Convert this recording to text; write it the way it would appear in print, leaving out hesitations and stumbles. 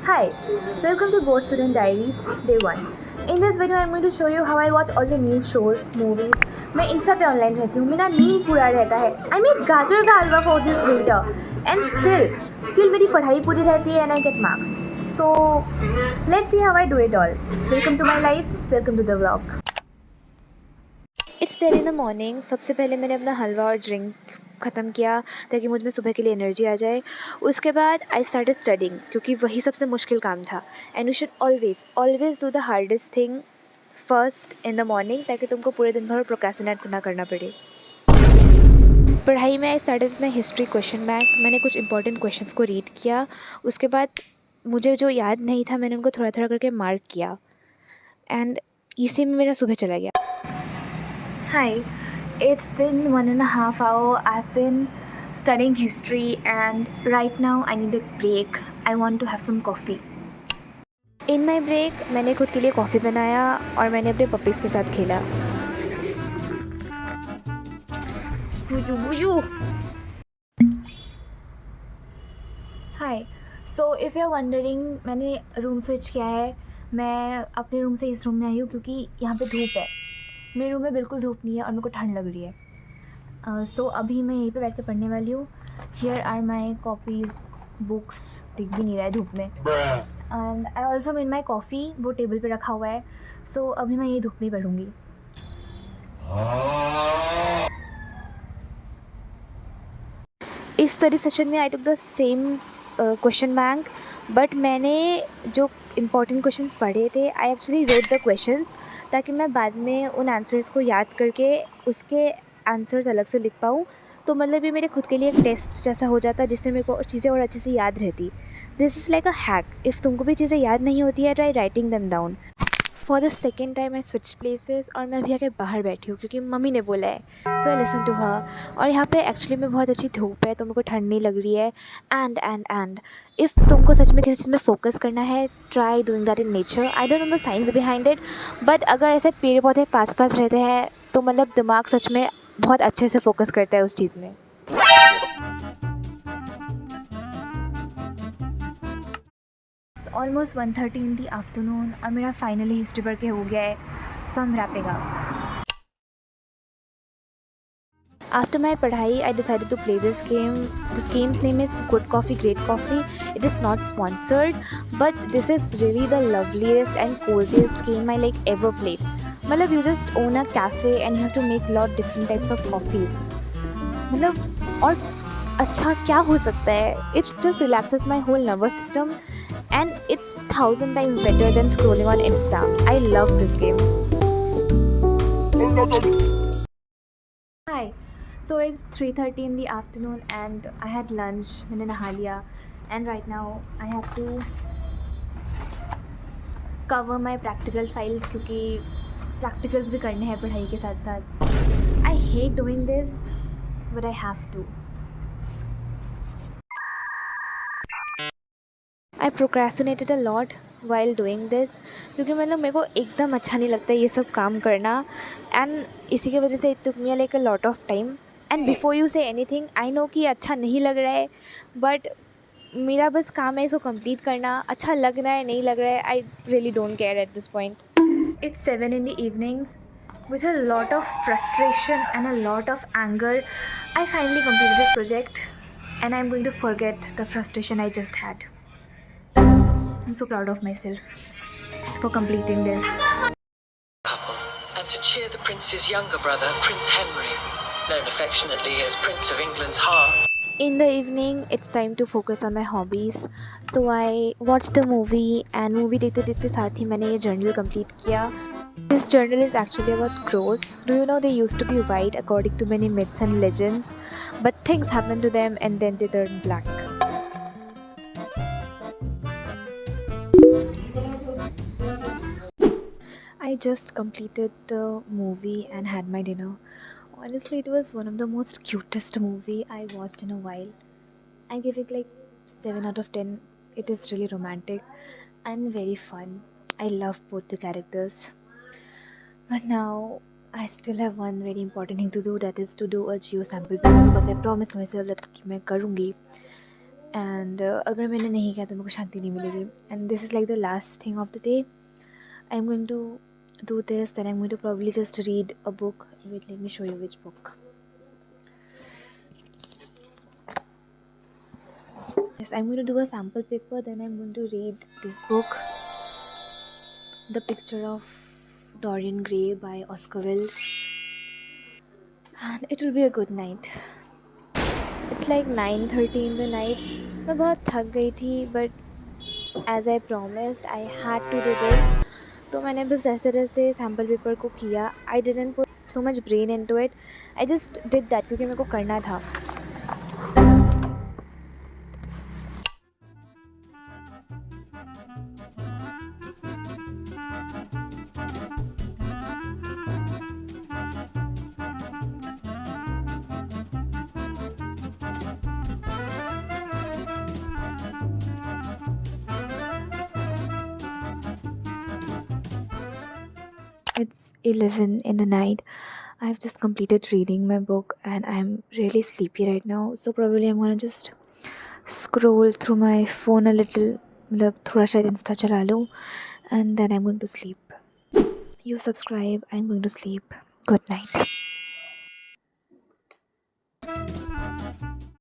Hi, welcome to Board Student Diaries Day 1. In this video, I'm going to show you how I watch all the new shows, movies. मैं Insta पे online रहती हूँ, मेरा नींद पूरा रहता है. I made गाजर का हलवा for this winter and still मेरी पढ़ाई पूरी रहती है and I get marks. So let's see how I do it all. Welcome to my life. Welcome to the vlog. It's 10 in the morning. सबसे पहले मैंने अपना हलवा और ड्रिंक ख़त्म किया ताकि मुझ में सुबह के लिए एनर्जी आ जाए. उसके बाद आई स्टार्टेड स्टडिंग क्योंकि वही सबसे मुश्किल काम था. And you should always do the hardest thing first in the morning ताकि तुमको पूरे दिन भर प्रोक्रेस्टिनेट ना करना पड़े. पढ़ाई में I started my history question bank. मैंने कुछ इंपॉर्टेंट क्वेश्चंस को रीड किया. उसके बाद मुझे जो याद नहीं था मैंने उनको थोड़ा थोड़ा करके मार्क किया एंड इसी में मेरा सुबह चला गया. Hi, it's been 1.5 hours. I've been studying history and right now I need a break. I want to have some coffee. In my break, मैंने खुद के लिए कॉफ़ी बनाया और मैंने अपने पपीज़ के साथ खेला. बुजू. Hi. So if you're wondering, मैंने रूम स्विच किया है. मैं अपने रूम से इस रूम में आई हूँ क्योंकि यहाँ पे धूप है. मेरे रूम में बिल्कुल धूप नहीं है और मेरे को ठंड लग रही है. सो अभी मैं यहीं पे बैठ के पढ़ने वाली हूँ. Here are my copies, books. दिख भी नहीं रहा है धूप में. And I also made my coffee. वो टेबल पे रखा हुआ है. सो अभी मैं यही धूप में ही पढ़ूँगी. इस स्टडी सेशन में I took the same question bank but मैंने जो इम्पॉर्टेंट क्वेश्चंस पढ़े थे I actually wrote the questions ताकि मैं बाद में उन आंसर्स को याद करके उसके आंसर्स अलग से लिख पाऊँ. तो मतलब ये मेरे खुद के लिए एक टेस्ट जैसा हो जाता जिससे मेरे को चीज़ें और अच्छे से याद रहती. This is like a hack. If तुमको भी चीज़ें याद नहीं होती है try writing them down. For the second time I switch places और मैं अभी आके बाहर बैठी हूँ क्योंकि मम्मी ने बोला है. So I listen to her. और यहाँ पे एक्चुअली में बहुत अच्छी धूप है तो मेरे को ठंड नहीं लग रही है. एंड इफ़ तुमको सच में किसी चीज़ में फोकस करना है try doing that in nature. I don't know the science behind it but अगर ऐसे पेड़ पौधे पास पास रहते हैं तो मतलब दिमाग सच में बहुत अच्छे से फोकस करता है उस चीज़ में. ऑलमोस्ट 1:30 इन दी आफ्टरनून और मेरा फाइनली हिस्ट्री पढ़ के हो गया है. So I am wrapping up. After my padhai, I decided to play this game. This game's name is Good Coffee, Great Coffee. It is not sponsored, but this is really the loveliest and coziest game I like ever played. मतलब you just own a cafe and you have to make lot different types of coffees. मतलब और अच्छा क्या हो सकता है? It just relaxes my whole nervous system and it's 1,000 times better than scrolling on Insta. I love this game. Hi. So it's 3:30 in the afternoon and I had lunch. मैंने नहा लिया and right now I have to cover my practical files क्योंकि practicals भी करने हैं पढ़ाई के साथ साथ. I hate doing this but I have to. I procrastinated a lot while doing this क्योंकि मतलब मेरे को एकदम अच्छा नहीं लगता ये सब काम करना एंड इसी की वजह से it took me like a lot of time. And before you say anything I know कि अच्छा नहीं लग रहा है बट मेरा बस काम है इसको कंप्लीट करना. अच्छा लग रहा है नहीं लग रहा है I really don't care at this point. It's 7 in the evening. With a lot of frustration and a lot of anger, I finally completed this project and I'm going to forget the frustration I just had. I'm so proud of myself for completing this. Couple, and to cheer the prince's younger brother, Prince Henry, known affectionately as Prince of England's Heart. In the evening, it's time to focus on my hobbies. So I watched the movie and movie देखते देखते साथ ही मैंने ये journal complete किया. This journal is actually about crows. Do you know they used to be white according to many myths and legends, but things happened to them and then they turned black. I just completed the movie and had my dinner. Honestly, it was one of the most cutest movie I watched in a while. I give it like 7 out of 10. It is really romantic and very fun. I love both the characters. But now I still have one very important thing to do, that is to do a geo sample because I promised myself that मैं करूँगी. And अगर मैंने नहीं किया तो मेरे को शांति नहीं मिलेगी. And this is like the last thing of the day. I am going to do this, then I'm going to probably just read a book. Wait, let me show you which book. Yes, I'm going to do a sample paper, then I'm going to read this book, The Picture of Dorian Gray by Oscar Wilde, and it will be a good night. It's like 9:30 in the night. मैं बहुत थक गई थी, but as I promised, I had to do this. तो मैंने बस जैसे जैसे सैम्पल पेपर को किया. I didn't put so much brain into it. I just did that क्योंकि मेरे को करना था. It's 11 in the night. I've just completed reading my book and I'm really sleepy right now. So probably I'm gonna just scroll through my phone a little. मतलब थोड़ा शायद Insta चला लूँ. And then I'm going to sleep. You subscribe. I'm going to sleep. Good night.